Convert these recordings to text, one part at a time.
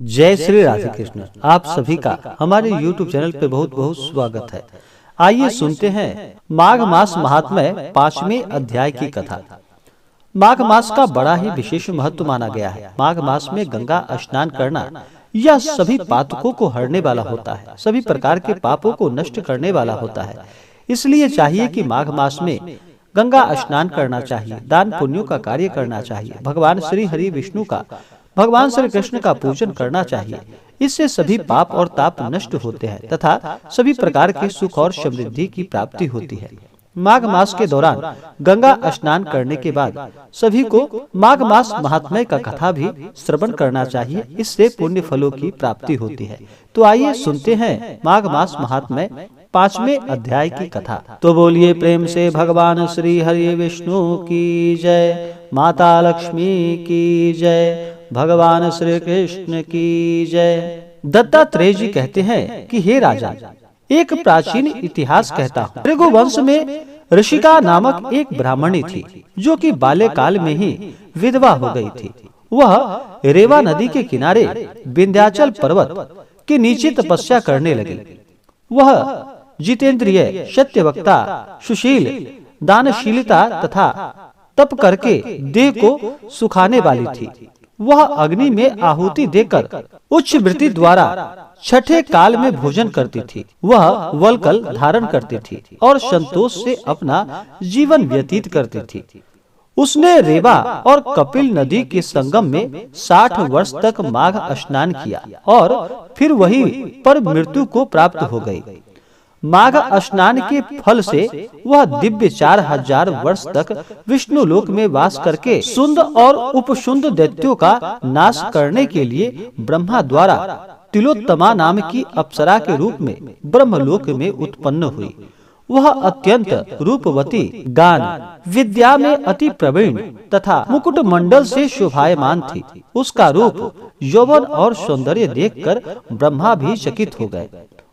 जय श्री राधे कृष्ण। आप सभी का हमारे YouTube चैनल पे बहुत बहुत स्वागत है। आइए सुनते हैं माघ मास महात्म्य 5वें अध्याय की कथा। माघ मास का बड़ा ही विशेष महत्व माना गया है। माघ मास में गंगा स्नान करना यह सभी पातकों को हरने वाला होता है, सभी प्रकार के पापों को नष्ट करने वाला होता है। इसलिए चाहिए कि माघ मास में गंगा स्नान करना चाहिए, दान पुण्यों का कार्य करना चाहिए, भगवान श्री हरि विष्णु का, भगवान श्री कृष्ण का पूजन करना चाहिए। इससे सभी पाप और ताप नष्ट होते हैं तथा सभी प्रकार के सुख और समृद्धि की प्राप्ति होती है। माघ मास के दौरान गंगा स्नान करने के बाद सभी को माघ मास महात्म्य का कथा भी श्रवण करना चाहिए। इससे पुण्य फलों की प्राप्ति होती है। तो आइए सुनते हैं माघ मास महात्म्य 5वें अध्याय की कथा। तो बोलिए प्रेम से भगवान श्री हरि विष्णु की जय, माता लक्ष्मी की जय, भगवान श्री कृष्ण की जय। दत्तात्रेय जी कहते हैं कि हे राजा, एक प्राचीन इतिहास कहता हूँ। रघुवंश में ऋषिका नामक एक ब्राह्मणी थी, जो कि बाल्यकाल में ही विधवा हो गई थी। वह रेवा नदी के किनारे विंध्याचल पर्वत के नीचे तपस्या करने लगी। वह जितेंद्रिय, सत्यवक्ता, सुशील, दानशीलता तथा तप करके देह को सुखाने वाली थी। वह अग्नि में आहुति देकर उच्च वृत्ति द्वारा छठे काल में भोजन करती थी। वह वलकल धारण करती थी और संतोष से अपना जीवन व्यतीत करती थी। उसने रेवा और कपिल नदी के संगम में 60 वर्ष तक माघ स्नान किया और फिर वहीं पर मृत्यु को प्राप्त हो गई। माघ स्नान के फल से वह दिव्य 4000 वर्ष तक विष्णु लोक में वास करके सुंद और उपसुंद दैत्यों का नाश करने के लिए ब्रह्मा द्वारा तिलोत्तमा नाम की अप्सरा के रूप में ब्रह्मलोक में उत्पन्न हुई। वह अत्यंत रूपवती, गान विद्या में अति प्रवीण तथा मुकुट मंडल से शोभायमान थी। उसका रूप, यौवन और सौंदर्य देखकर ब्रह्मा भी चकित हो गए।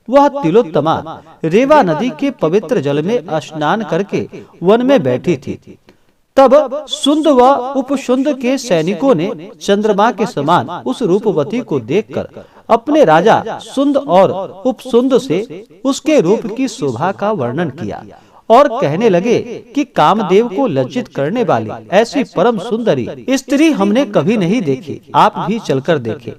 वह तिलोत्तमा रेवा नदी के पवित्र जल में स्नान करके वन में बैठी थी। तब सुंद व उपसुंद के सैनिकों ने चंद्रमा के समान उस रूपवती को देखकर अपने राजा सुंद और उपसुंद से उसके रूप की शोभा का वर्णन किया और कहने लगे कि कामदेव को लज्जित करने वाली ऐसी परम सुंदरी स्त्री हमने कभी नहीं देखी, आप भी चलकर देखें।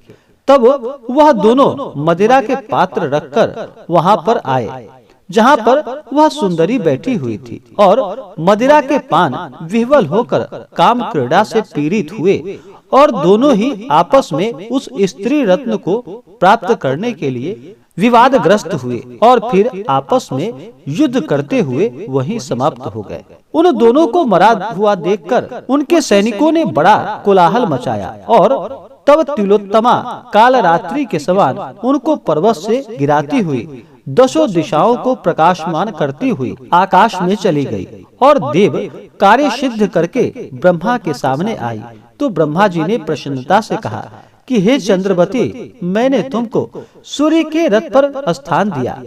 तब वह दोनों मदिरा के पात्र रखकर वहां पर आए, जहां पर वह सुंदरी बैठी हुई थी, और मदिरा के पान विह्वल होकर काम क्रीड़ा से पीड़ित हुए और दोनों ही आपस में उस स्त्री रत्न को प्राप्त करने के लिए विवादग्रस्त हुए और फिर आपस में युद्ध करते हुए वहीं समाप्त हो गए। उन दोनों को मरा हुआ देखकर उनके सैनिकों ने बड़ा कोलाहल मचाया और तब तिलोत्तमा काल रात्रि के समान उनको पर्वत से गिराती हुई 10 दिशाओं को प्रकाशमान करती हुई आकाश में चली गई और देव कार्य सिद्ध करके ब्रह्मा के सामने आई। तो ब्रह्मा जी ने प्रसन्नता से कहा कि हे चंद्रवती, मैंने तुमको सूर्य के रथ पर स्थान दिया।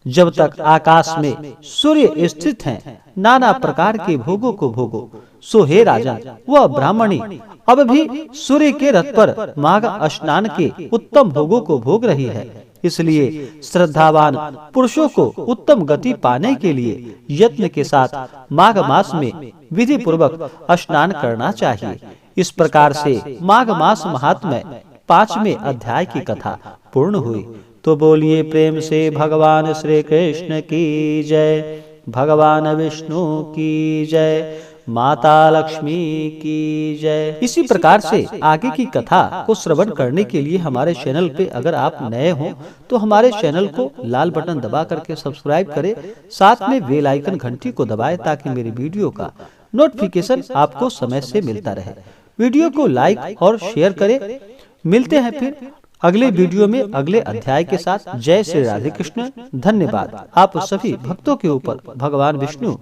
जब तक आकाश में सूर्य स्थित हैं, नाना प्रकार के भोगों को भोगो। सो हे राजन, वह ब्राह्मणी अब भी सूर्य के रथ पर माघ स्नान के उत्तम भोगों को भोग रही है। इसलिए श्रद्धावान पुरुषों को उत्तम गति पाने के लिए यत्न के साथ माघ मास में विधि पूर्वक स्नान करना चाहिए। इस प्रकार से माघ मास महात्म्य 5वें अध्याय की कथा पूर्ण हुई। तो बोलिए प्रेम से भगवान श्री कृष्ण की जय, भगवान विष्णु की जय, माता लक्ष्मी की जय। इसी प्रकार से आगे की कथा को श्रवण करने के लिए हमारे चैनल पे अगर आप नए हो तो हमारे चैनल को लाल बटन दबा करके सब्सक्राइब करें, साथ में बेल आइकन घंटी को दबाएं ताकि मेरी वीडियो का नोटिफिकेशन आपको समय से मिलता रहे। वीडियो को लाइक और शेयर करें। मिलते हैं फिर अगले वीडियो में अगले अध्याय के साथ। जय श्री राधे कृष्ण। धन्यवाद। आप सभी भक्तों के ऊपर भगवान विष्णु,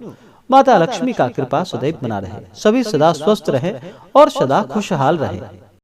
माता लक्ष्मी का कृपा सदैव बना रहे। सभी सदा स्वस्थ रहें और सदा खुशहाल रहें।